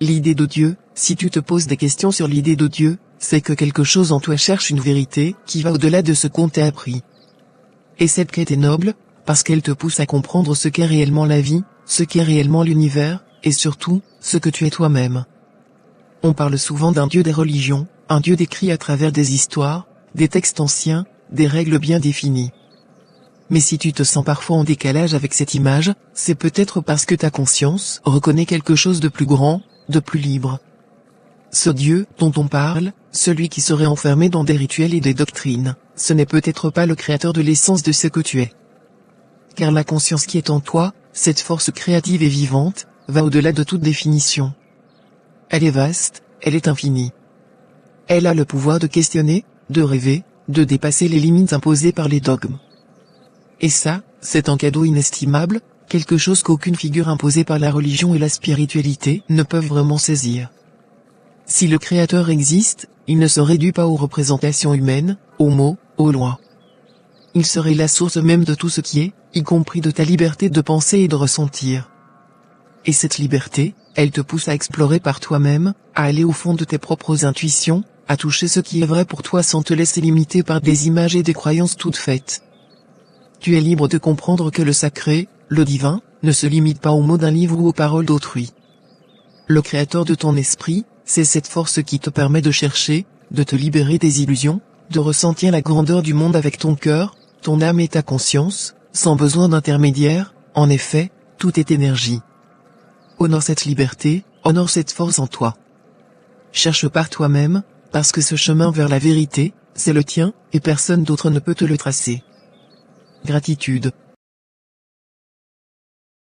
L'idée de Dieu, si tu te poses des questions sur l'idée de Dieu, c'est que quelque chose en toi cherche une vérité qui va au-delà de ce qu'on t'a appris. Et cette quête est noble, parce qu'elle te pousse à comprendre ce qu'est réellement la vie, ce qu'est réellement l'univers, et surtout, ce que tu es toi-même. On parle souvent d'un Dieu des religions, un Dieu décrit à travers des histoires, des textes anciens, des règles bien définies. Mais si tu te sens parfois en décalage avec cette image, c'est peut-être parce que ta conscience reconnaît quelque chose de plus grand, de plus libre. Ce Dieu dont on parle, celui qui serait enfermé dans des rituels et des doctrines, ce n'est peut-être pas le créateur de l'essence de ce que tu es. Car la conscience qui est en toi, cette force créative et vivante, va au-delà de toute définition. Elle est vaste, elle est infinie. Elle a le pouvoir de questionner, de rêver, de dépasser les limites imposées par les dogmes. Et ça, c'est un cadeau inestimable, quelque chose qu'aucune figure imposée par la religion et la spiritualité ne peuvent vraiment saisir. Si le Créateur existe, il ne se réduit pas aux représentations humaines, aux mots, aux lois. Il serait la source même de tout ce qui est, y compris de ta liberté de penser et de ressentir. Et cette liberté, elle te pousse à explorer par toi-même, à aller au fond de tes propres intuitions, à toucher ce qui est vrai pour toi sans te laisser limiter par des images et des croyances toutes faites. Tu es libre de comprendre que le sacré, le divin, ne se limite pas aux mots d'un livre ou aux paroles d'autrui. Le créateur de ton esprit, c'est cette force qui te permet de chercher, de te libérer des illusions, de ressentir la grandeur du monde avec ton cœur, ton âme et ta conscience, sans besoin d'intermédiaire. En effet, tout est énergie. Honore cette liberté, honore cette force en toi. Cherche par toi-même, parce que ce chemin vers la vérité, c'est le tien, et personne d'autre ne peut te le tracer. Gratitude.